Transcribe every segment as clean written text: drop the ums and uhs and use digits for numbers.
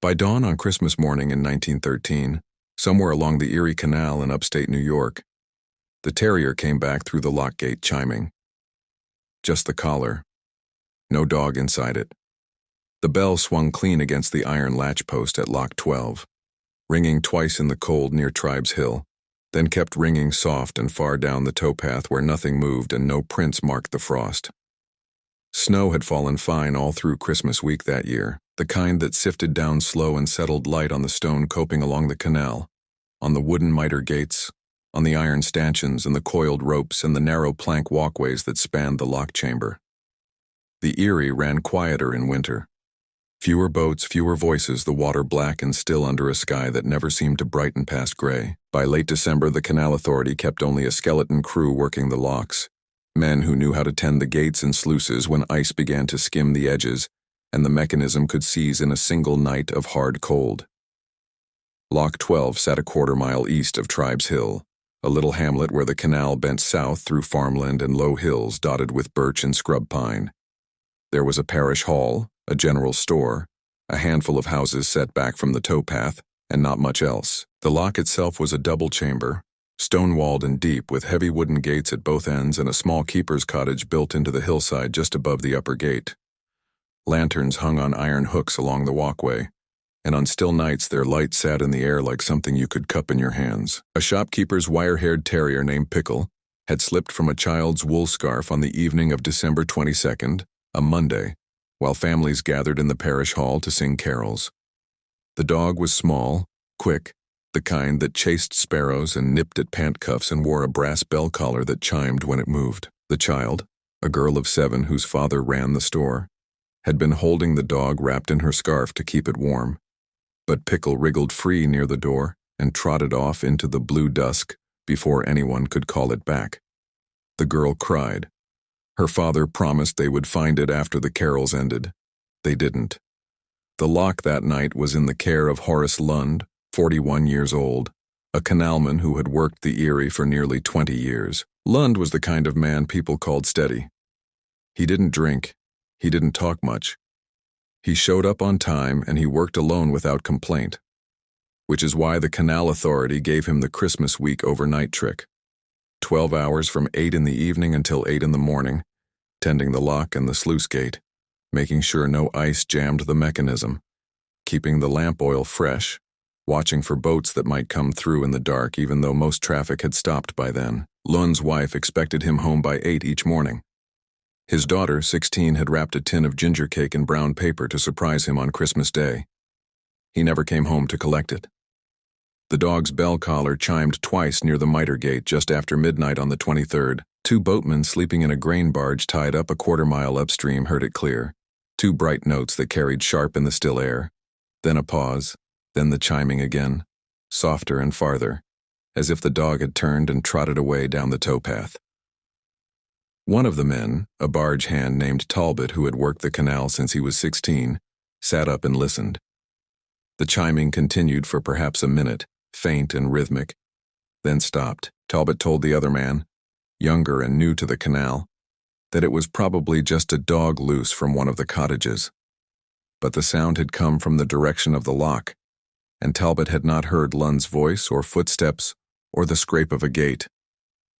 By dawn on Christmas morning in 1913, somewhere along the Erie Canal in upstate New York, the Terrier came back through the lock gate chiming. Just the collar. No dog inside it. The bell swung clean against the iron latch post at lock 12, ringing twice in the cold near Tribes Hill, then kept ringing soft and far down the towpath where nothing moved and no prints marked the frost. Snow had fallen fine all through Christmas week that year, the kind that sifted down slow and settled light on the stone coping along the canal, on the wooden miter gates, on the iron stanchions and the coiled ropes and the narrow plank walkways that spanned the lock chamber. The Erie ran quieter in winter. Fewer boats, fewer voices, the water black and still under a sky that never seemed to brighten past gray. By late December, the Canal Authority kept only a skeleton crew working the locks, men who knew how to tend the gates and sluices when ice began to skim the edges and the mechanism could seize in a single night of hard cold. Lock 12 sat a quarter-mile east of Tribes Hill, a little hamlet where the canal bent south through farmland and low hills dotted with birch and scrub pine. There was a parish hall, a general store, a handful of houses set back from the towpath, and not much else. The lock itself was a double chamber, stone-walled and deep with heavy wooden gates at both ends and a small keeper's cottage built into the hillside just above the upper gate. Lanterns hung on iron hooks along the walkway, and on still nights their light sat in the air like something you could cup in your hands. A shopkeeper's wire-haired terrier named Pickle had slipped from a child's wool scarf on the evening of December 22nd, a Monday, while families gathered in the parish hall to sing carols. The dog was small, quick, the kind that chased sparrows and nipped at pant cuffs and wore a brass bell collar that chimed when it moved. The child, a girl of 7 whose father ran the store, had been holding the dog wrapped in her scarf to keep it warm. But Pickle wriggled free near the door and trotted off into the blue dusk before anyone could call it back. The girl cried. Her father promised they would find it after the carols ended. They didn't. The lock that night was in the care of Horace Lund, 41 years old, a canalman who had worked the Erie for nearly 20 years. Lund was the kind of man people called steady. He didn't drink. He didn't talk much. He showed up on time and he worked alone without complaint, which is why the Canal Authority gave him the Christmas week overnight trick. 12 hours from 8 in the evening until 8 in the morning, tending the lock and the sluice gate, making sure no ice jammed the mechanism, keeping the lamp oil fresh, watching for boats that might come through in the dark even though most traffic had stopped by then. Lund's wife expected him home by 8 each morning. His daughter, 16, had wrapped a tin of ginger cake in brown paper to surprise him on Christmas Day. He never came home to collect it. The dog's bell collar chimed twice near the miter gate just after midnight on the 23rd. 2 boatmen sleeping in a grain barge tied up a quarter-mile upstream heard it clear. 2 bright notes that carried sharp in the still air. Then a pause, then the chiming again, softer and farther, as if the dog had turned and trotted away down the towpath. One of the men, a barge hand named Talbot who had worked the canal since he was 16, sat up and listened. The chiming continued for perhaps a minute, faint and rhythmic, then stopped. Talbot told the other man, younger and new to the canal, that it was probably just a dog loose from one of the cottages. But the sound had come from the direction of the lock, and Talbot had not heard Lund's voice or footsteps or the scrape of a gate,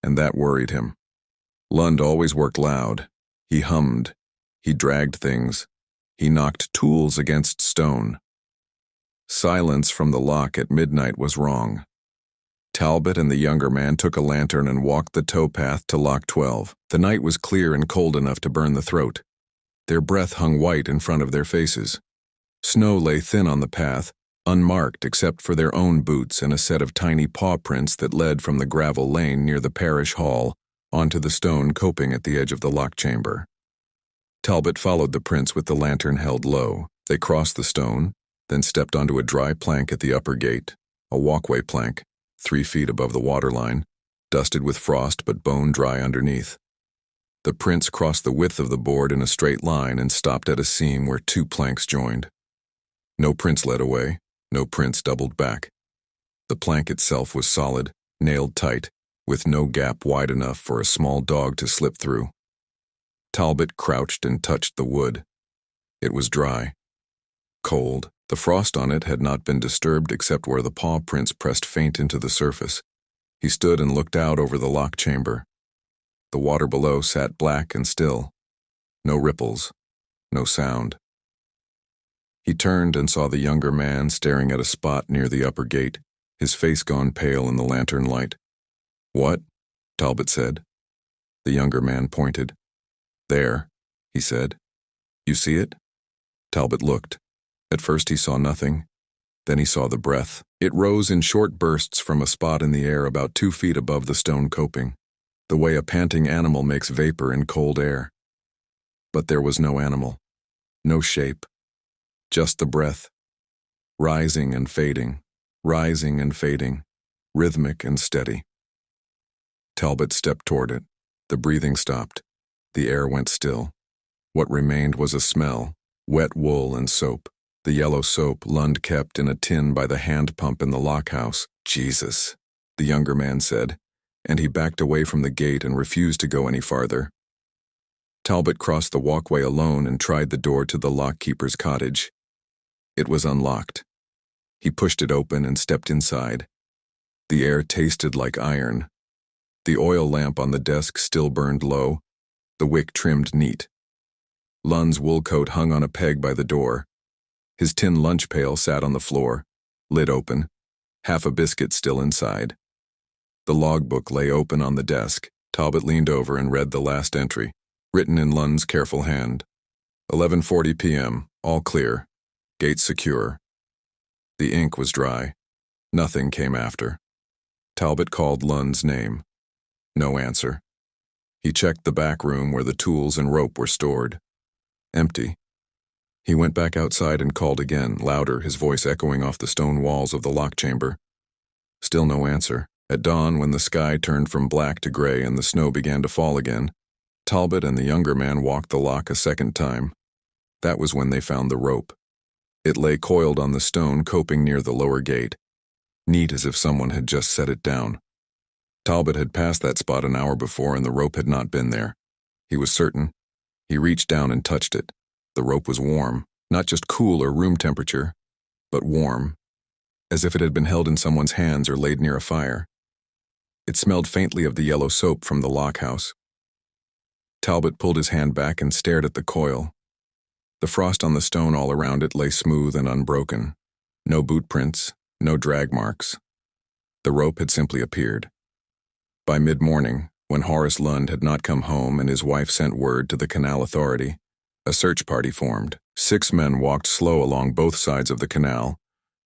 and that worried him. Lund always worked loud. He hummed. He dragged things. He knocked tools against stone. Silence from the lock at midnight was wrong. Talbot and the younger man took a lantern and walked the towpath to lock 12. The night was clear and cold enough to burn the throat. Their breath hung white in front of their faces. Snow lay thin on the path, unmarked except for their own boots and a set of tiny paw prints that led from the gravel lane near the parish hall onto the stone coping at the edge of the lock chamber. Talbot followed the prints with the lantern held low. They crossed the stone, then stepped onto a dry plank at the upper gate, a walkway plank, 3 feet above the waterline, dusted with frost but bone dry underneath. The prints crossed the width of the board in a straight line and stopped at a seam where 2 planks joined. No prints led away, no prints doubled back. The plank itself was solid, nailed tight, with no gap wide enough for a small dog to slip through. Talbot crouched and touched the wood. It was dry, cold, The frost on it had not been disturbed except where the paw prints pressed faint into the surface. He stood and looked out over the lock chamber. The water below sat black and still. No ripples, no sound. He turned and saw the younger man staring at a spot near the upper gate, his face gone pale in the lantern light. "What?" Talbot said. The younger man pointed. "There," he said. "You see it?" Talbot looked. At first he saw nothing. Then he saw the breath. It rose in short bursts from a spot in the air about 2 feet above the stone coping, the way a panting animal makes vapor in cold air. But there was no animal, no shape, just the breath, rising and fading, rhythmic and steady. Talbot stepped toward it. The breathing stopped. The air went still. What remained was a smell, wet wool and soap. The yellow soap Lund kept in a tin by the hand pump in the lockhouse. "Jesus," the younger man said, and he backed away from the gate and refused to go any farther. Talbot crossed the walkway alone and tried the door to the lockkeeper's cottage. It was unlocked. He pushed it open and stepped inside. The air tasted like iron. The oil lamp on the desk still burned low, the wick trimmed neat. Lund's wool coat hung on a peg by the door. His tin lunch pail sat on the floor, lid open, half a biscuit still inside. The logbook lay open on the desk. Talbot leaned over and read the last entry, written in Lund's careful hand. 11:40 p.m., all clear. Gate secure. The ink was dry. Nothing came after. Talbot called Lund's name. No answer. He checked the back room where the tools and rope were stored. Empty. He went back outside and called again, louder, his voice echoing off the stone walls of the lock chamber. Still no answer. At dawn, when the sky turned from black to gray and the snow began to fall again, Talbot and the younger man walked the lock a second time. That was when they found the rope. It lay coiled on the stone coping near the lower gate, neat as if someone had just set it down. Talbot had passed that spot an hour before and the rope had not been there. He was certain. He reached down and touched it. The rope was warm, not just cool or room temperature, but warm, as if it had been held in someone's hands or laid near a fire. It smelled faintly of the yellow soap from the lockhouse. Talbot pulled his hand back and stared at the coil. The frost on the stone all around it lay smooth and unbroken. No boot prints, no drag marks. The rope had simply appeared. By mid-morning, when Horace Lund had not come home and his wife sent word to the canal authority, a search party formed. 6 men walked slow along both sides of the canal,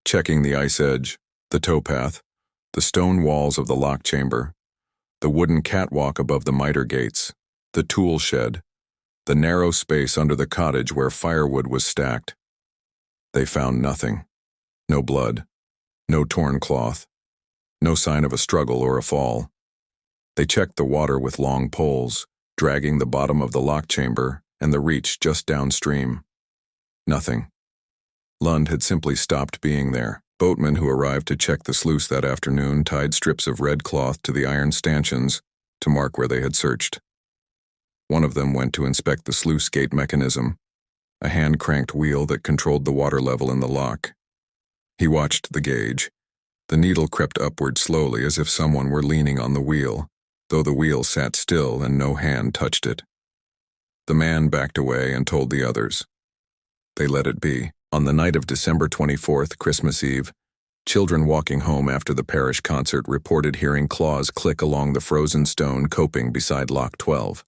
checking the ice edge, the towpath, the stone walls of the lock chamber, the wooden catwalk above the miter gates, the tool shed, the narrow space under the cottage where firewood was stacked. They found nothing. No blood, no torn cloth, no sign of a struggle or a fall. They checked the water with long poles, dragging the bottom of the lock chamber and the reach just downstream. Nothing. Lund had simply stopped being there. Boatmen who arrived to check the sluice that afternoon tied strips of red cloth to the iron stanchions to mark where they had searched. One of them went to inspect the sluice gate mechanism, a hand-cranked wheel that controlled the water level in the lock. He watched the gauge. The needle crept upward slowly as if someone were leaning on the wheel, though the wheel sat still and no hand touched it. The man backed away and told the others. They let it be. On the night of December 24th, Christmas Eve, children walking home after the parish concert reported hearing claws click along the frozen stone coping beside Lock 12.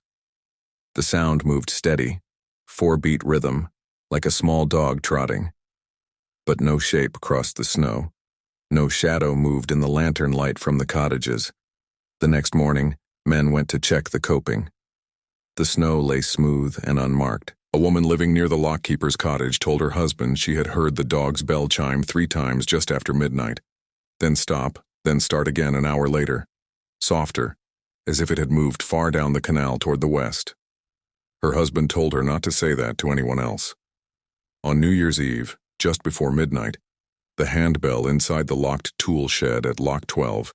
The sound moved steady, 4-beat rhythm, like a small dog trotting. But no shape crossed the snow. No shadow moved in the lantern light from the cottages. The next morning, men went to check the coping. The snow lay smooth and unmarked. A woman living near the lockkeeper's cottage told her husband she had heard the dog's bell chime 3 times just after midnight, then stop, then start again an hour later, softer, as if it had moved far down the canal toward the west. Her husband told her not to say that to anyone else. On New Year's Eve, just before midnight, the handbell inside the locked tool shed at Lock 12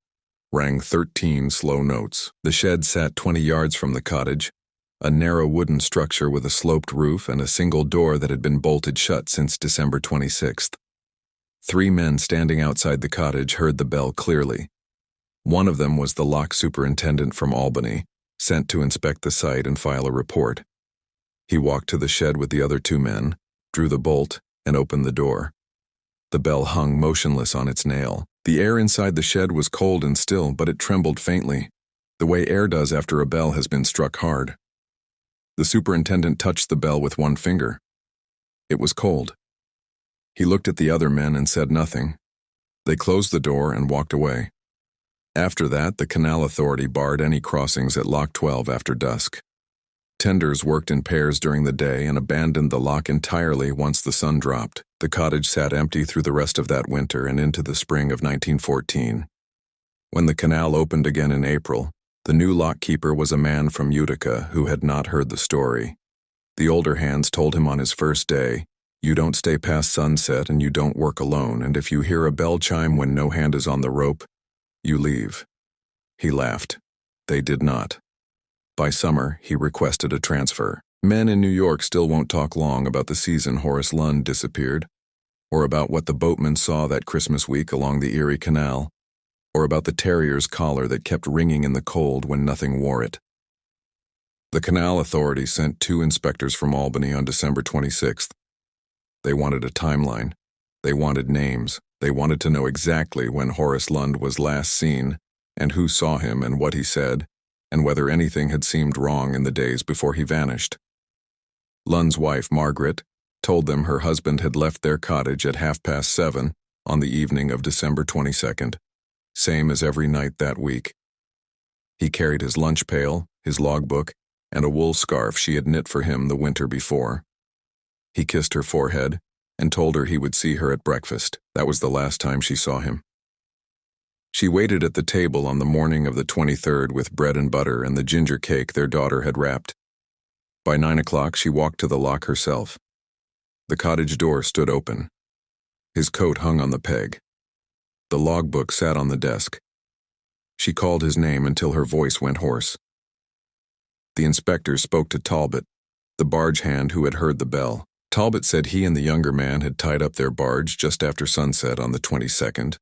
rang 13 slow notes. The shed sat 20 yards from the cottage, a narrow wooden structure with a sloped roof and a single door that had been bolted shut since December 26th. 3 men standing outside the cottage heard the bell clearly. One of them was the lock superintendent from Albany, sent to inspect the site and file a report. He walked to the shed with the other 2 men, drew the bolt, and opened the door. The bell hung motionless on its nail. The air inside the shed was cold and still, but it trembled faintly, the way air does after a bell has been struck hard. The superintendent touched the bell with one finger. It was cold. He looked at the other men and said nothing. They closed the door and walked away. After that, the Canal Authority barred any crossings at Lock 12 after dusk. Tenders worked in pairs during the day and abandoned the lock entirely once the sun dropped. The cottage sat empty through the rest of that winter and into the spring of 1914. When the canal opened again in April, the new lockkeeper was a man from Utica who had not heard the story. The older hands told him on his first day, "You don't stay past sunset and you don't work alone, and if you hear a bell chime when no hand is on the rope, you leave." He laughed. They did not. By summer, he requested a transfer. Men in New York still won't talk long about the season Horace Lund disappeared, or about what the boatman saw that Christmas week along the Erie Canal, or about the Terrier's collar that kept ringing in the cold when nothing wore it. The Canal Authority sent 2 inspectors from Albany on December 26th. They wanted a timeline. They wanted names. They wanted to know exactly when Horace Lund was last seen, and who saw him and what he said, and whether anything had seemed wrong in the days before he vanished. Lund's wife, Margaret, told them her husband had left their cottage at 7:30 on the evening of December 22nd, same as every night that week. He carried his lunch pail, his logbook, and a wool scarf she had knit for him the winter before. He kissed her forehead and told her he would see her at breakfast. That was the last time she saw him. She waited at the table on the morning of the 23rd with bread and butter and the ginger cake their daughter had wrapped. By 9 o'clock, she walked to the lock herself. The cottage door stood open. His coat hung on the peg. The logbook sat on the desk. She called his name until her voice went hoarse. The inspector spoke to Talbot, the barge hand who had heard the bell. Talbot said he and the younger man had tied up their barge just after sunset on the 22nd,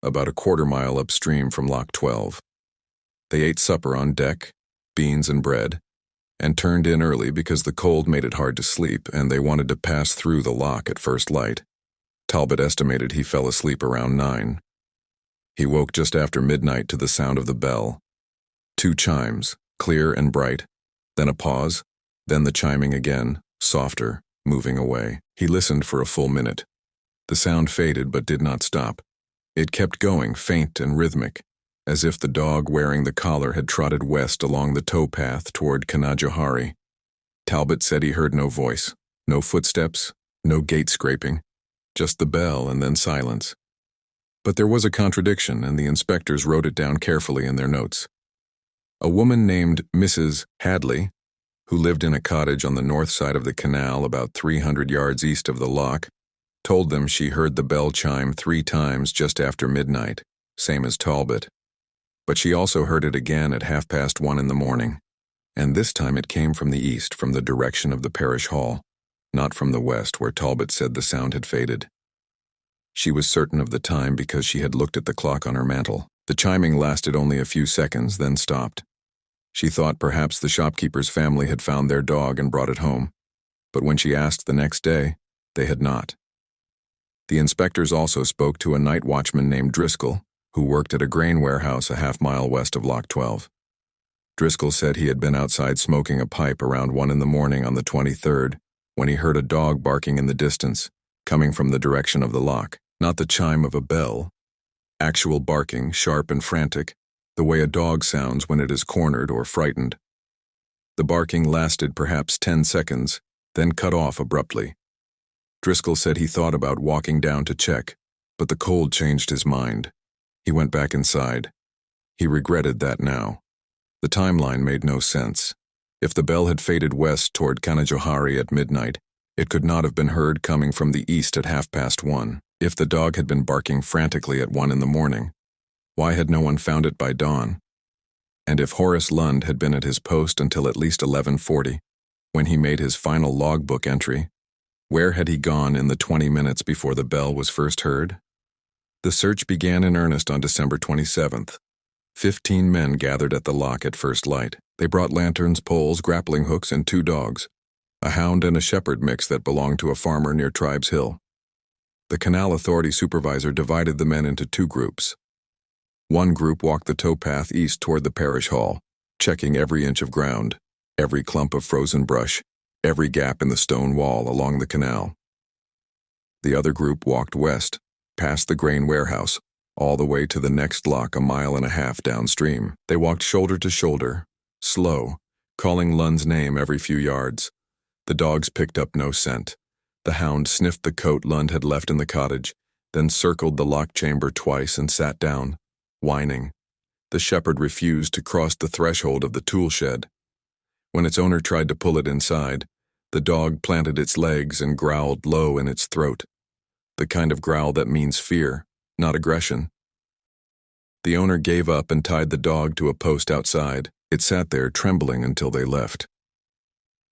about a quarter-mile upstream from Lock 12. They ate supper on deck, beans and bread, and turned in early because the cold made it hard to sleep and they wanted to pass through the lock at first light. Talbot estimated he fell asleep around 9. He woke just after midnight to the sound of the bell. 2 chimes, clear and bright, then a pause, then the chiming again, softer, moving away. He listened for a full minute. The sound faded but did not stop. It kept going, faint and rhythmic, as if the dog wearing the collar had trotted west along the towpath toward Canajoharie. Talbot said he heard no voice, no footsteps, no gate scraping, just the bell and then silence. But there was a contradiction, and the inspectors wrote it down carefully in their notes. A woman named Mrs. Hadley, who lived in a cottage on the north side of the canal about 300 yards east of the lock, told them she heard the bell chime 3 times just after midnight, same as Talbot. But she also heard it again at 1:30 in the morning, and this time it came from the east, from the direction of the parish hall, not from the west where Talbot said the sound had faded. She was certain of the time because she had looked at the clock on her mantel. The chiming lasted only a few seconds, then stopped. She thought perhaps the shopkeeper's family had found their dog and brought it home, but when she asked the next day, they had not. The inspectors also spoke to a night watchman named Driscoll, who worked at a grain warehouse a half-mile west of Lock 12. Driscoll said he had been outside smoking a pipe around 1 in the morning on the 23rd when he heard a dog barking in the distance, coming from the direction of the lock. Not the chime of a bell. Actual barking, sharp and frantic, the way a dog sounds when it is cornered or frightened. The barking lasted perhaps 10 seconds, then cut off abruptly. Driscoll said he thought about walking down to check, but the cold changed his mind. He went back inside. He regretted that now. The timeline made no sense. If the bell had faded west toward Canajoharie at midnight, it could not have been heard coming from the east at 1:30. If the dog had been barking frantically at 1 in the morning, why had no one found it by dawn? And if Horace Lund had been at his post until at least 11:40, when he made his final logbook entry, where had he gone in the 20 minutes before the bell was first heard? The search began in earnest on December 27th. 15 men gathered at the lock at first light. They brought lanterns, poles, grappling hooks, and 2 dogs, a hound and a shepherd mix that belonged to a farmer near Tribes Hill. The Canal Authority supervisor divided the men into 2 groups. One group walked the towpath east toward the parish hall, checking every inch of ground, every clump of frozen brush, every gap in the stone wall along the canal. The other group walked west, past the grain warehouse, all the way to the next lock 1.5 miles downstream. They walked shoulder to shoulder, slow, calling Lund's name every few yards. The dogs picked up no scent. The hound sniffed the coat Lund had left in the cottage, then circled the locked chamber twice and sat down, whining. The shepherd refused to cross the threshold of the tool shed. When its owner tried to pull it inside, the dog planted its legs and growled low in its throat, the kind of growl that means fear, not aggression. The owner gave up and tied the dog to a post outside. It sat there trembling until they left.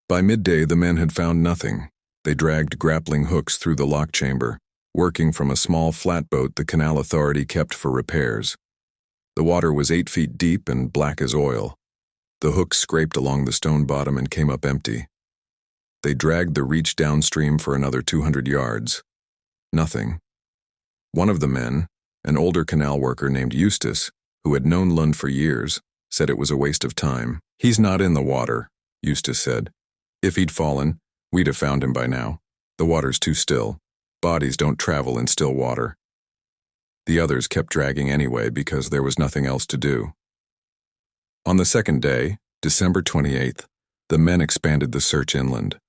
By midday, the men had found nothing. They dragged grappling hooks through the lock chamber, working from a small flatboat the Canal Authority kept for repairs. The water was 8 feet deep and black as oil. The hooks scraped along the stone bottom and came up empty. They dragged the reach downstream for another 200 yards. Nothing. One of the men, an older canal worker named Eustace, who had known Lund for years, said it was a waste of time. "He's not in the water," Eustace said. "If he'd fallen, we'd have found him by now. The water's too still. Bodies don't travel in still water." The others kept dragging anyway because there was nothing else to do. On the second day, December 28th, the men expanded the search inland.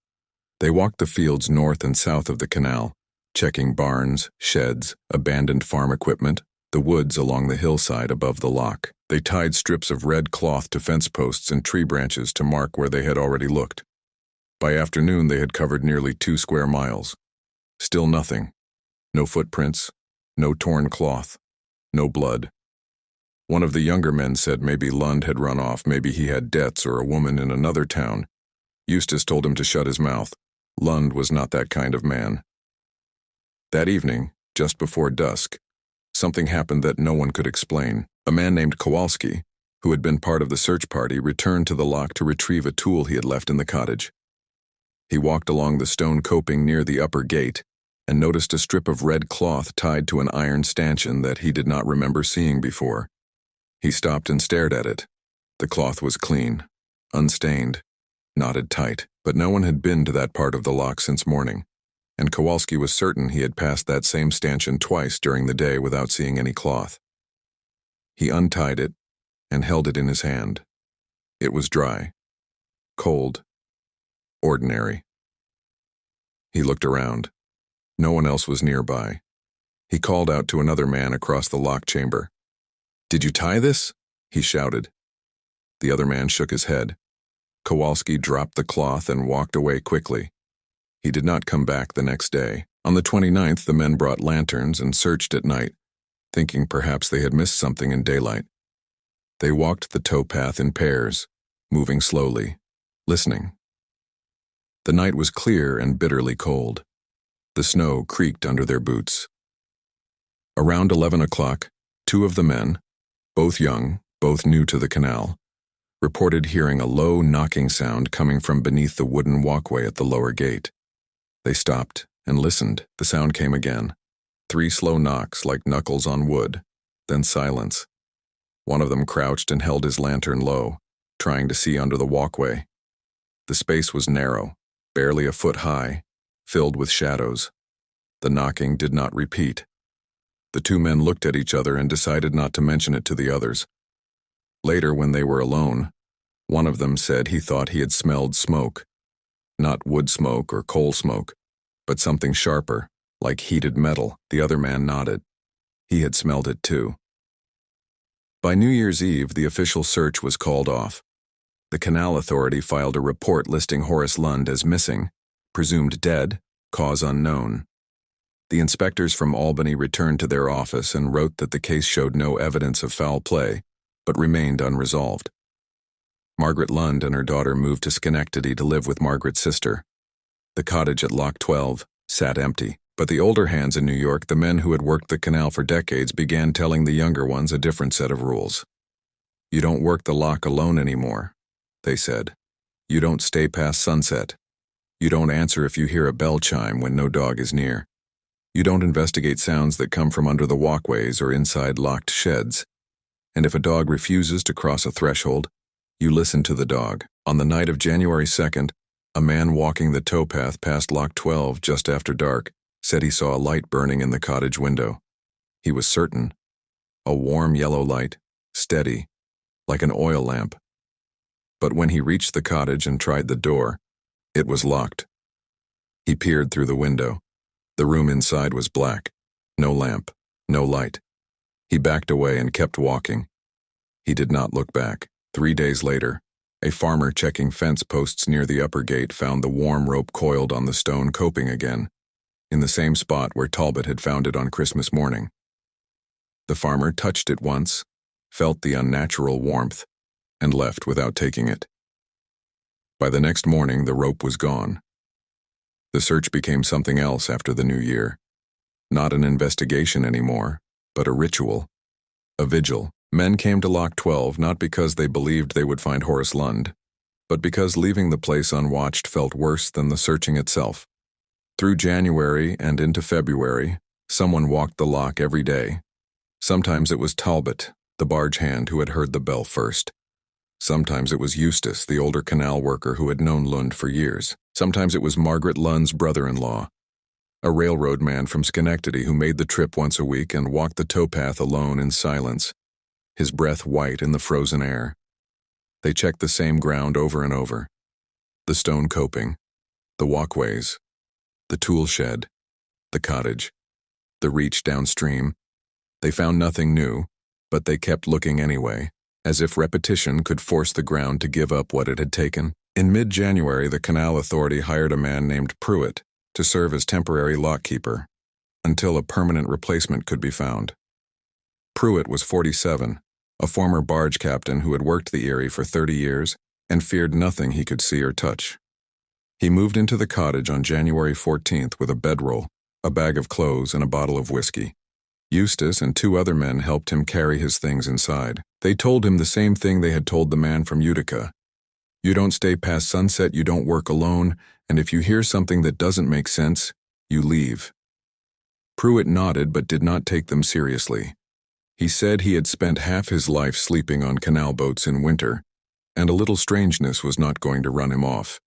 They walked the fields north and south of the canal, checking barns, sheds, abandoned farm equipment, the woods along the hillside above the lock. They tied strips of red cloth to fence posts and tree branches to mark where they had already looked. By afternoon, they had covered nearly 2 square miles. Still nothing. No footprints, no torn cloth, no blood. One of the younger men said maybe Lund had run off, maybe he had debts or a woman in another town. Eustace told him to shut his mouth. Lund was not that kind of man. That evening, just before dusk, something happened that no one could explain. A man named Kowalski, who had been part of the search party, returned to the lock to retrieve a tool he had left in the cottage. He walked along the stone coping near the upper gate and noticed a strip of red cloth tied to an iron stanchion that he did not remember seeing before. He stopped and stared at it. The cloth was clean, unstained, knotted tight, but no one had been to that part of the lock since morning, and Kowalski was certain he had passed that same stanchion twice during the day without seeing any cloth. He untied it and held it in his hand. It was dry, cold, ordinary. He looked around. No one else was nearby. He called out to another man across the lock chamber. "Did you tie this?" he shouted. The other man shook his head. Kowalski dropped the cloth and walked away quickly. He did not come back the next day. On the 29th, the men brought lanterns and searched at night, thinking perhaps they had missed something in daylight. They walked the towpath in pairs, moving slowly, listening. The night was clear and bitterly cold. The snow creaked under their boots. Around 11 o'clock, 2 of the men, both young, both new to the canal, reported hearing a low knocking sound coming from beneath the wooden walkway at the lower gate. They stopped and listened. The sound came again. 3 slow knocks like knuckles on wood, then silence. One of them crouched and held his lantern low, trying to see under the walkway. The space was narrow, barely a foot high, filled with shadows. The knocking did not repeat. The 2 men looked at each other and decided not to mention it to the others. Later, when they were alone, one of them said he thought he had smelled smoke. Not wood smoke or coal smoke, but something sharper, like heated metal. The other man nodded. He had smelled it too. By New Year's Eve, the official search was called off. The Canal Authority filed a report listing Horace Lund as missing, presumed dead, cause unknown. The inspectors from Albany returned to their office and wrote that the case showed no evidence of foul play, but remained unresolved. Margaret Lund and her daughter moved to Schenectady to live with Margaret's sister. The cottage at Lock 12 sat empty. But the older hands in New York, the men who had worked the canal for decades, began telling the younger ones a different set of rules. You don't work the lock alone anymore, they said. You don't stay past sunset. You don't answer if you hear a bell chime when no dog is near. You don't investigate sounds that come from under the walkways or inside locked sheds. And if a dog refuses to cross a threshold, you listen to the dog. On the night of January 2nd, a man walking the towpath past Lock 12 just after dark said he saw a light burning in the cottage window. He was certain. A warm yellow light, steady, like an oil lamp. But when he reached the cottage and tried the door, it was locked. He peered through the window. The room inside was black. No lamp, no light. He backed away and kept walking. He did not look back. 3 days later, a farmer checking fence posts near the upper gate found the warm rope coiled on the stone coping again, in the same spot where Talbot had found it on Christmas morning. The farmer touched it once, felt the unnatural warmth, and left without taking it. By the next morning, the rope was gone. The search became something else after the new year. Not an investigation anymore, but a ritual. A vigil. Men came to Lock 12 not because they believed they would find Horace Lund, but because leaving the place unwatched felt worse than the searching itself. Through January and into February, someone walked the lock every day. Sometimes it was Talbot, the barge hand who had heard the bell first. Sometimes it was Eustace, the older canal worker who had known Lund for years. Sometimes it was Margaret Lund's brother-in-law, a railroad man from Schenectady who made the trip once a week and walked the towpath alone in silence, his breath white in the frozen air. They checked the same ground over and over. The stone coping, the walkways, the tool shed, the cottage, the reach downstream. They found nothing new, but they kept looking anyway, as if repetition could force the ground to give up what it had taken. In mid-January, the Canal Authority hired a man named Pruitt to serve as temporary lockkeeper, until a permanent replacement could be found. Pruitt was 47, a former barge captain who had worked the Erie for 30 years and feared nothing he could see or touch. He moved into the cottage on January 14th with a bedroll, a bag of clothes, and a bottle of whiskey. Eustace and 2 other men helped him carry his things inside. They told him the same thing they had told the man from Utica. You don't stay past sunset, you don't work alone, and if you hear something that doesn't make sense, you leave. Pruitt nodded but did not take them seriously. He said he had spent half his life sleeping on canal boats in winter, and a little strangeness was not going to run him off.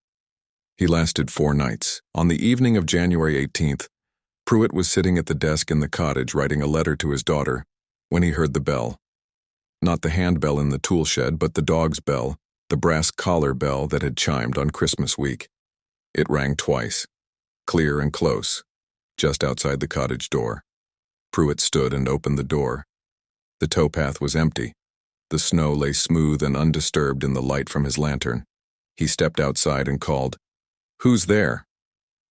He lasted 4 nights. On the evening of January 18th, Pruitt was sitting at the desk in the cottage writing a letter to his daughter when he heard the bell. Not the handbell in the tool shed, but the dog's bell, the brass collar bell that had chimed on Christmas week. It rang twice, clear and close, just outside the cottage door. Pruitt stood and opened the door. The towpath was empty. The snow lay smooth and undisturbed in the light from his lantern. He stepped outside and called, "Who's there?"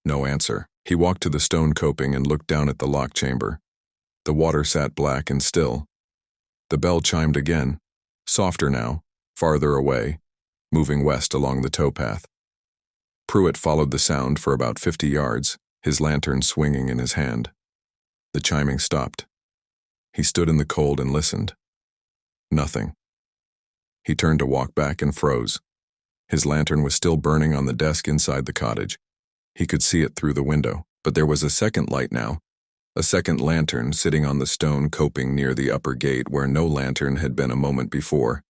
No answer. He walked to the stone coping and looked down at the lock chamber. The water sat black and still. The bell chimed again, softer now, farther away, moving west along the towpath. Pruitt followed the sound for about 50 yards, his lantern swinging in his hand. The chiming stopped. He stood in the cold and listened. Nothing. He turned to walk back and froze. His lantern was still burning on the desk inside the cottage. He could see it through the window, but there was a second light now, a second lantern sitting on the stone coping near the upper gate where no lantern had been a moment before.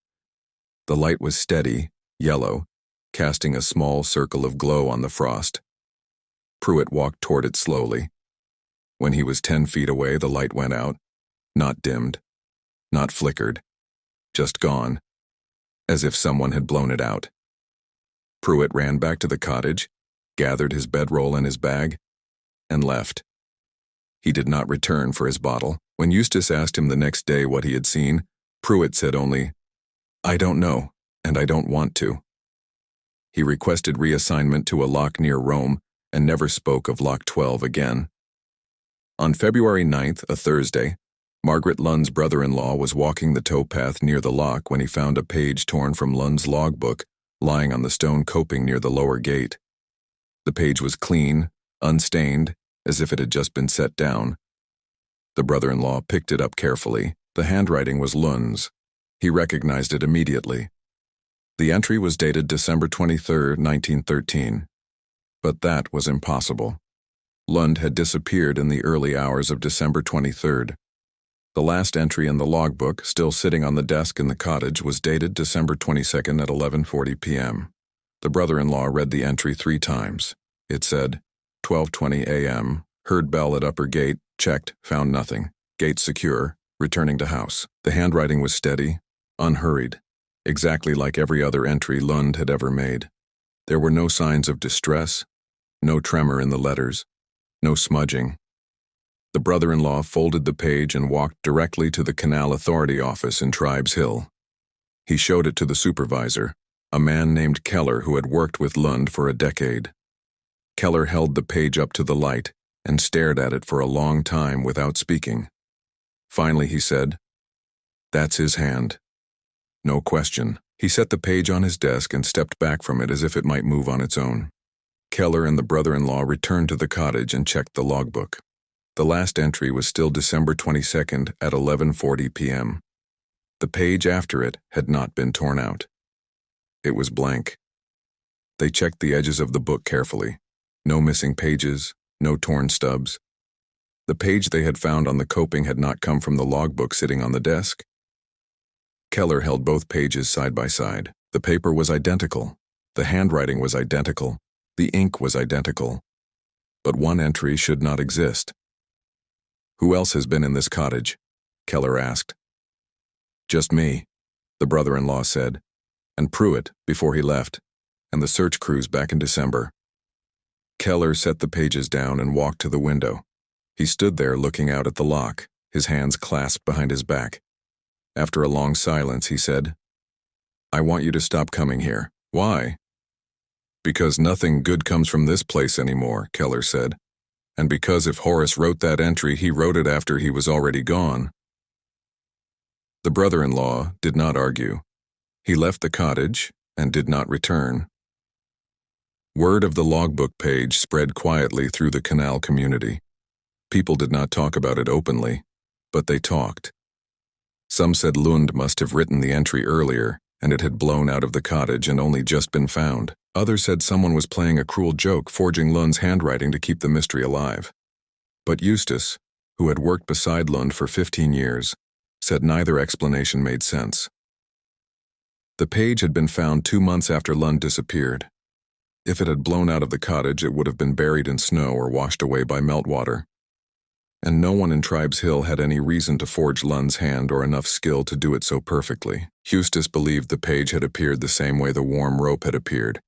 The light was steady, yellow, casting a small circle of glow on the frost. Pruitt walked toward it slowly. When he was 10 feet away, the light went out, not dimmed, not flickered, just gone, as if someone had blown it out. Pruitt ran back to the cottage, gathered his bedroll and his bag, and left. He did not return for his bottle. When Eustace asked him the next day what he had seen, Pruitt said only, "I don't know, and I don't want to." He requested reassignment to a lock near Rome and never spoke of Lock 12 again. On February 9th, a Thursday, Margaret Lund's brother-in-law was walking the towpath near the lock when he found a page torn from Lund's logbook lying on the stone coping near the lower gate. The page was clean, unstained, as if it had just been set down. The brother-in-law picked it up carefully. The handwriting was Lund's. He recognized it immediately. The entry was dated December 23, 1913. But that was impossible. Lund had disappeared in the early hours of December 23rd. The last entry in the logbook, still sitting on the desk in the cottage, was dated December 22nd at 11:40 p.m. The brother-in-law read the entry 3 times. It said, 12:20 a.m., heard bell at upper gate, checked, found nothing. Gate secure, returning to house. The handwriting was steady, unhurried, exactly like every other entry Lund had ever made. There were no signs of distress, no tremor in the letters, no smudging. The brother-in-law folded the page and walked directly to the Canal Authority office in Tribes Hill. He showed it to the supervisor, a man named Keller who had worked with Lund for a decade. Keller held the page up to the light and stared at it for a long time without speaking. Finally he said, "That's his hand." No question. He set the page on his desk and stepped back from it as if it might move on its own. Keller and the brother-in-law returned to the cottage and checked the logbook. The last entry was still December 22nd at 11:40 p.m. The page after it had not been torn out. It was blank. They checked the edges of the book carefully. No missing pages, no torn stubs. The page they had found on the coping had not come from the logbook sitting on the desk. Keller held both pages side by side. The paper was identical. The handwriting was identical. The ink was identical. But one entry should not exist. "Who else has been in this cottage?" Keller asked. "Just me," the brother-in-law said, "and Pruitt before he left, and the search crews back in December." Keller set the pages down and walked to the window. He stood there looking out at the lock, his hands clasped behind his back. After a long silence, he said, "I want you to stop coming here." "Why?" "Because nothing good comes from this place anymore," Keller said. "And because if Horace wrote that entry, he wrote it after he was already gone." The brother-in-law did not argue. He left the cottage and did not return. Word of the logbook page spread quietly through the canal community. People did not talk about it openly, but they talked. Some said Lund must have written the entry earlier, and it had blown out of the cottage and only just been found. Others said someone was playing a cruel joke, forging Lund's handwriting to keep the mystery alive. But Eustace, who had worked beside Lund for 15 years, said neither explanation made sense. The page had been found 2 months after Lund disappeared. If it had blown out of the cottage, it would have been buried in snow or washed away by meltwater. And no one in Tribes Hill had any reason to forge Lund's hand or enough skill to do it so perfectly. Eustace believed the page had appeared the same way the warm rope had appeared,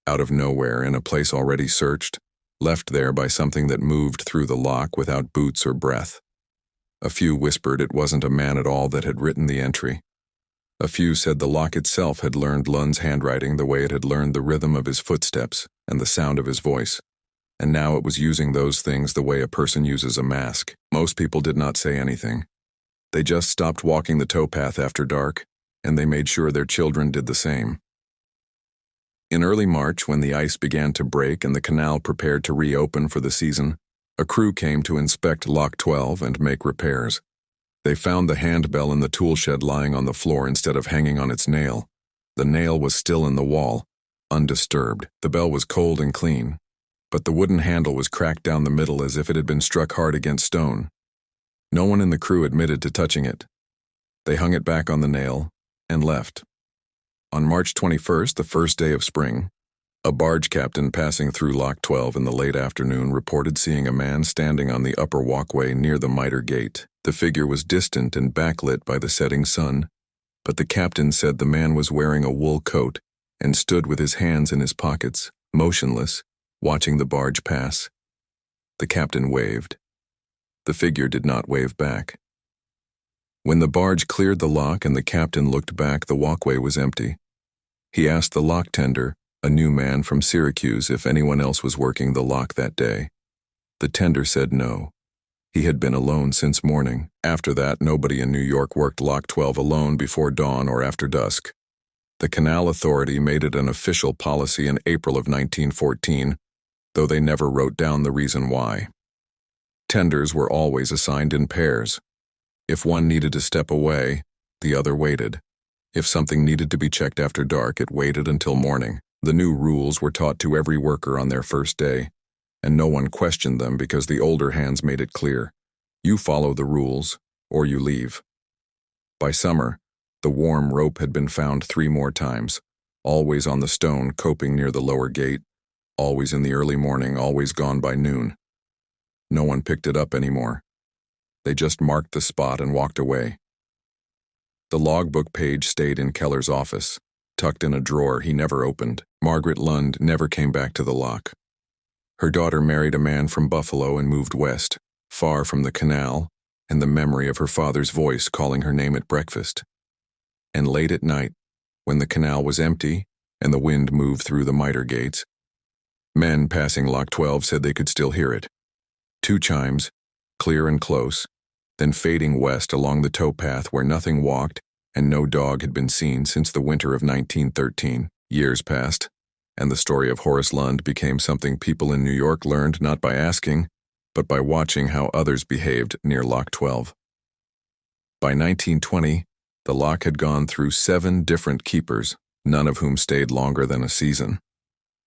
out of nowhere in a place already searched, left there by something that moved through the lock without boots or breath. A few whispered it wasn't a man at all that had written the entry. A few said the lock itself had learned Lund's handwriting the way it had learned the rhythm of his footsteps and the sound of his voice, and now it was using those things the way a person uses a mask. Most people did not say anything. They just stopped walking the towpath after dark, and they made sure their children did the same. In early March, when the ice began to break and the canal prepared to reopen for the season, a crew came to inspect Lock 12 and make repairs. They found the handbell in the tool shed lying on the floor instead of hanging on its nail. The nail was still in the wall, undisturbed. The bell was cold and clean, but the wooden handle was cracked down the middle as if it had been struck hard against stone. No one in the crew admitted to touching it. They hung it back on the nail and left. On March 21st, the first day of spring, a barge captain passing through Lock 12 in the late afternoon reported seeing a man standing on the upper walkway near the miter gate. The figure was distant and backlit by the setting sun, but the captain said the man was wearing a wool coat and stood with his hands in his pockets, motionless, watching the barge pass. The captain waved. The figure did not wave back. When the barge cleared the lock and the captain looked back, the walkway was empty. He asked the lock tender, a new man from Syracuse, if anyone else was working the lock that day. The tender said no. He had been alone since morning. After that, nobody in New York worked Lock 12 alone before dawn or after dusk. The Canal Authority made it an official policy in April of 1914, though they never wrote down the reason why. Tenders were always assigned in pairs. If one needed to step away, the other waited. If something needed to be checked after dark, it waited until morning. The new rules were taught to every worker on their first day, and no one questioned them because the older hands made it clear. You follow the rules, or you leave. By summer, the warm rope had been found 3 more times, always on the stone coping near the lower gate, always in the early morning, always gone by noon. No one picked it up anymore. They just marked the spot and walked away. The logbook page stayed in Keller's office, tucked in a drawer he never opened. Margaret Lund never came back to the lock. Her daughter married a man from Buffalo and moved west, far from the canal and the memory of her father's voice calling her name at breakfast. And late at night, when the canal was empty and the wind moved through the miter gates, men passing Lock 12 said they could still hear it. 2 chimes, clear and close, then fading west along the towpath where nothing walked and no dog had been seen since the winter of 1913. Years passed, and the story of Horace Lund became something people in New York learned not by asking, but by watching how others behaved near Lock 12. By 1920, the lock had gone through 7 different keepers, none of whom stayed longer than a season.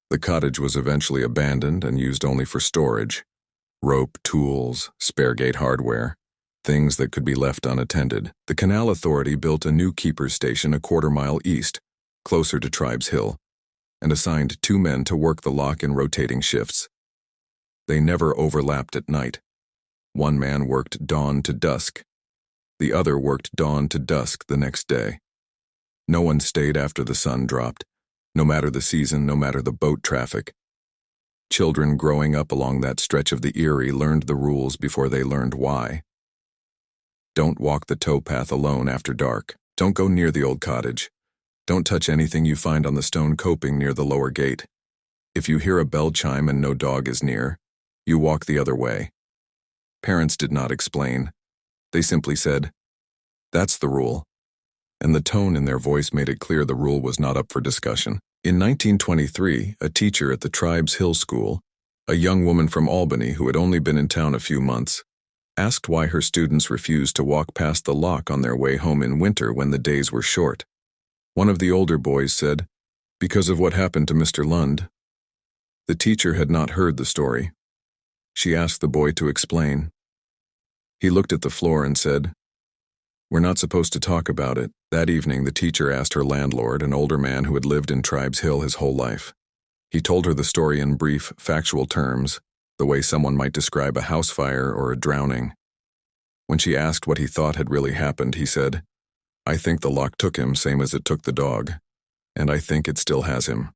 The cottage was eventually abandoned and used only for storage. Rope, tools, spare gate hardware, things that could be left unattended. The Canal Authority built a new keeper's station a 1/4 mile east, closer to Tribes Hill, and assigned 2 men to work the lock in rotating shifts. They never overlapped at night. One man worked dawn to dusk. The other worked dawn to dusk the next day. No one stayed after the sun dropped, no matter the season, no matter the boat traffic. Children growing up along that stretch of the Erie learned the rules before they learned why. Don't walk the towpath alone after dark. Don't go near the old cottage. Don't touch anything you find on the stone coping near the lower gate. If you hear a bell chime and no dog is near, you walk the other way. Parents did not explain. They simply said, "That's the rule." And the tone in their voice made it clear the rule was not up for discussion. In 1923, a teacher at the Tribes Hill School, a young woman from Albany who had only been in town a few months, asked why her students refused to walk past the lock on their way home in winter when the days were short. One of the older boys said, "Because of what happened to Mr. Lund." The teacher had not heard the story. She asked the boy to explain. He looked at the floor and said, "We're not supposed to talk about it." That evening, the teacher asked her landlord, an older man who had lived in Tribes Hill his whole life. He told her the story in brief, factual terms, the way someone might describe a house fire or a drowning. When she asked what he thought had really happened, he said, "I think the lock took him same as it took the dog, and I think it still has him."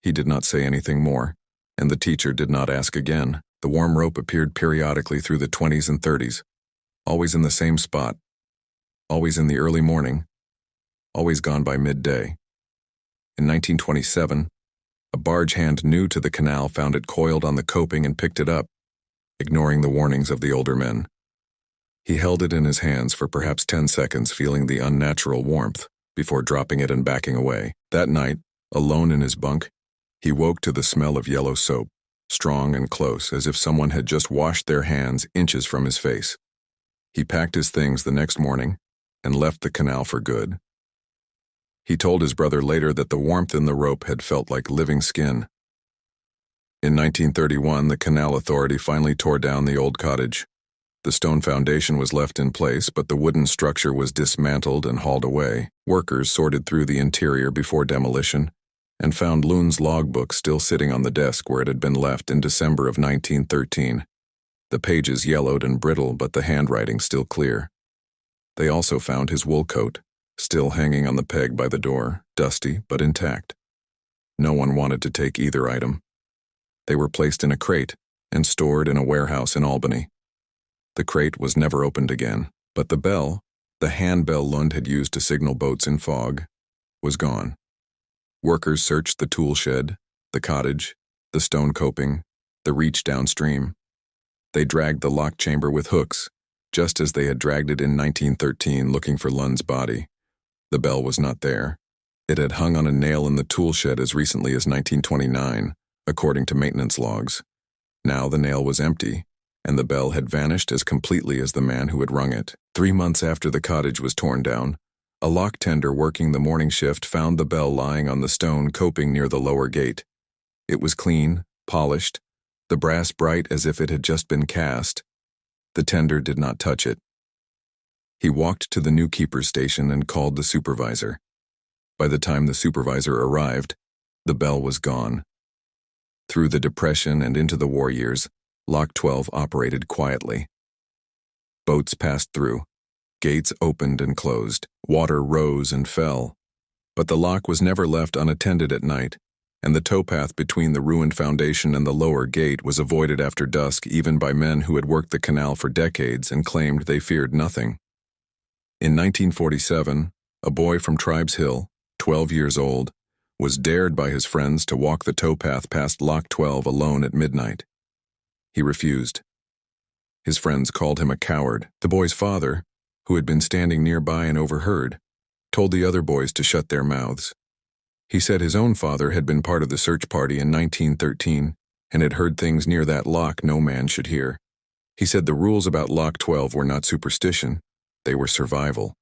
He did not say anything more, and the teacher did not ask again. The warm rope appeared periodically through the 20s and 30s, always in the same spot, always in the early morning, always gone by midday. In 1927, a barge hand new to the canal found it coiled on the coping and picked it up, ignoring the warnings of the older men. He held it in his hands for perhaps 10 seconds, feeling the unnatural warmth, before dropping it and backing away. That night, alone in his bunk, he woke to the smell of yellow soap, strong and close, as if someone had just washed their hands inches from his face. He packed his things the next morning and left the canal for good. He told his brother later that the warmth in the rope had felt like living skin. In 1931, the Canal Authority finally tore down the old cottage. The stone foundation was left in place, but the wooden structure was dismantled and hauled away. Workers sorted through the interior before demolition and found Lund's logbook still sitting on the desk where it had been left in December of 1913. The pages yellowed and brittle, but the handwriting still clear. They also found his wool coat, still hanging on the peg by the door, dusty but intact. No one wanted to take either item. They were placed in a crate and stored in a warehouse in Albany. The crate was never opened again, but the bell, the handbell Lund had used to signal boats in fog, was gone. Workers searched the tool shed, the cottage, the stone coping, the reach downstream. They dragged the locked chamber with hooks, just as they had dragged it in 1913 looking for Lund's body. The bell was not there. It had hung on a nail in the tool shed as recently as 1929, according to maintenance logs. Now the nail was empty, and the bell had vanished as completely as the man who had rung it. 3 months after the cottage was torn down, a lock tender working the morning shift found the bell lying on the stone coping near the lower gate. It was clean, polished, the brass bright as if it had just been cast. The tender did not touch it. He walked to the new keeper's station and called the supervisor. By the time the supervisor arrived, the bell was gone. Through the Depression and into the war years, Lock 12 operated quietly. Boats passed through. Gates opened and closed. Water rose and fell. But the lock was never left unattended at night, and the towpath between the ruined foundation and the lower gate was avoided after dusk even by men who had worked the canal for decades and claimed they feared nothing. In 1947, a boy from Tribes Hill, 12 years old, was dared by his friends to walk the towpath past Lock 12 alone at midnight. He refused. His friends called him a coward. The boy's father, who had been standing nearby and overheard, told the other boys to shut their mouths. He said his own father had been part of the search party in 1913 and had heard things near that lock no man should hear. He said the rules about Lock 12 were not superstition, they were survival.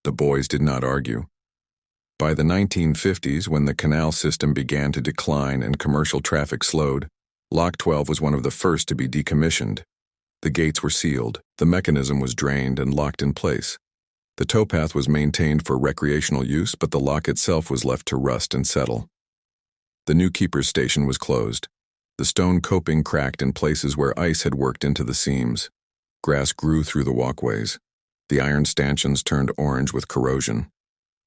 The boys did not argue. By the 1950s, when the canal system began to decline and commercial traffic slowed, Lock 12 was one of the first to be decommissioned. The gates were sealed, the mechanism was drained and locked in place. The towpath was maintained for recreational use, but the lock itself was left to rust and settle. The new keeper's station was closed. The stone coping cracked in places where ice had worked into the seams. Grass grew through the walkways. The iron stanchions turned orange with corrosion.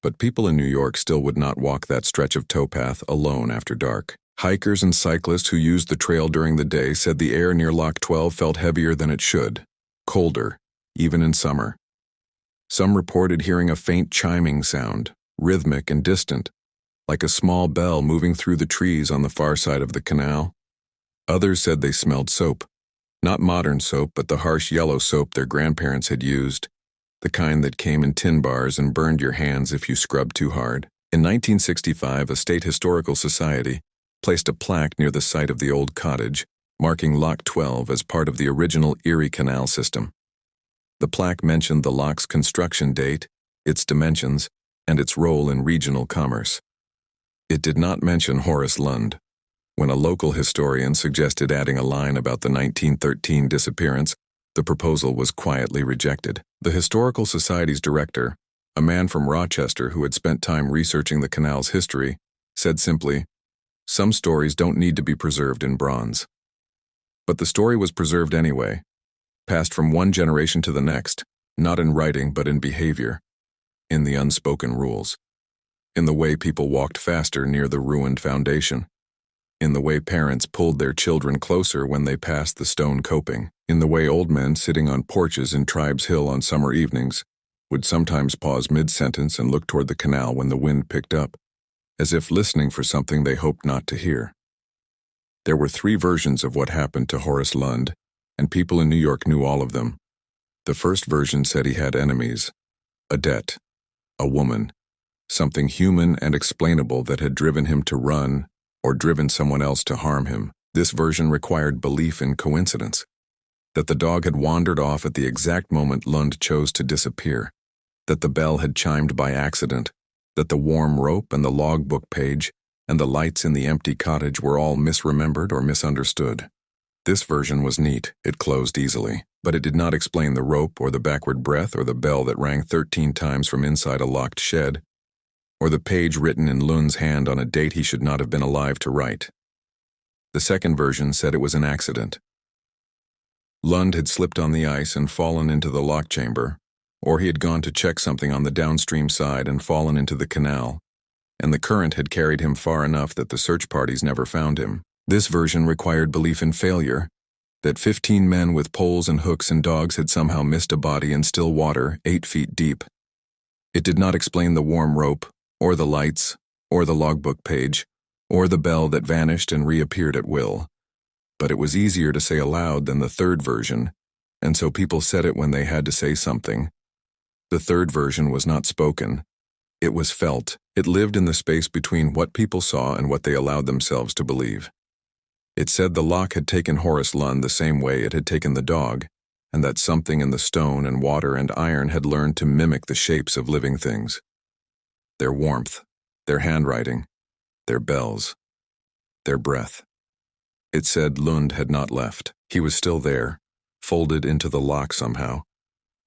But people in New York still would not walk that stretch of towpath alone after dark. Hikers and cyclists who used the trail during the day said the air near Lock 12 felt heavier than it should, colder, even in summer. Some reported hearing a faint chiming sound, rhythmic and distant, like a small bell moving through the trees on the far side of the canal. Others said they smelled soap, not modern soap, but the harsh yellow soap their grandparents had used, the kind that came in tin bars and burned your hands if you scrubbed too hard. In 1965, a state historical society placed a plaque near the site of the old cottage, marking Lock 12 as part of the original Erie Canal system. The plaque mentioned the lock's construction date, its dimensions, and its role in regional commerce. It did not mention Horace Lund. When a local historian suggested adding a line about the 1913 disappearance, the proposal was quietly rejected. The Historical Society's director, a man from Rochester who had spent time researching the canal's history, said simply, "Some stories don't need to be preserved in bronze." But the story was preserved anyway, passed from one generation to the next, not in writing but in behavior, in the unspoken rules, in the way people walked faster near the ruined foundation, in the way parents pulled their children closer when they passed the stone coping, in the way old men sitting on porches in Tribes Hill on summer evenings would sometimes pause mid-sentence and look toward the canal when the wind picked up, as if listening for something they hoped not to hear. There were 3 versions of what happened to Horace Lund, and people in New York knew all of them. The first version said he had enemies, a debt, a woman, something human and explainable that had driven him to run or driven someone else to harm him. This version required belief in coincidence, that the dog had wandered off at the exact moment Lund chose to disappear, that the bell had chimed by accident, that the warm rope and the logbook page and the lights in the empty cottage were all misremembered or misunderstood. This version was neat, it closed easily, but it did not explain the rope or the backward breath or the bell that rang 13 times from inside a locked shed, or the page written in Lund's hand on a date he should not have been alive to write. The second version said it was an accident. Lund had slipped on the ice and fallen into the lock chamber, or he had gone to check something on the downstream side and fallen into the canal, and the current had carried him far enough that the search parties never found him. This version required belief in failure, that 15 men with poles and hooks and dogs had somehow missed a body in still water 8 feet deep. It did not explain the warm rope, or the lights, or the logbook page, or the bell that vanished and reappeared at will. But it was easier to say aloud than the third version, and so people said it when they had to say something. The third version was not spoken. It was felt. It lived in the space between what people saw and what they allowed themselves to believe. It said the lock had taken Horace Lund the same way it had taken the dog, and that something in the stone and water and iron had learned to mimic the shapes of living things. Their warmth, their handwriting, their bells, their breath. It said Lund had not left. He was still there, folded into the lock somehow,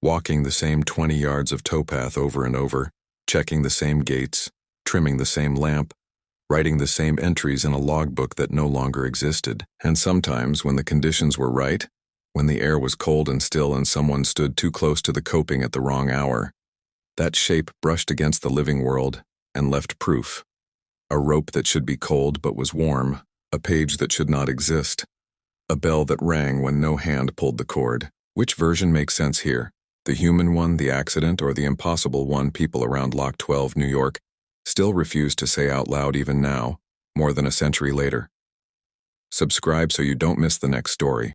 walking the same 20 yards of towpath over and over, checking the same gates, trimming the same lamp, writing the same entries in a logbook that no longer existed. And sometimes, when the conditions were right, when the air was cold and still and someone stood too close to the coping at the wrong hour, that shape brushed against the living world and left proof. A rope that should be cold but was warm, a page that should not exist, a bell that rang when no hand pulled the cord. Which version makes sense here? The human one, the accident, or the impossible one people around Lock 12, New York, still refuse to say out loud even now, more than a century later. Subscribe so you don't miss the next story.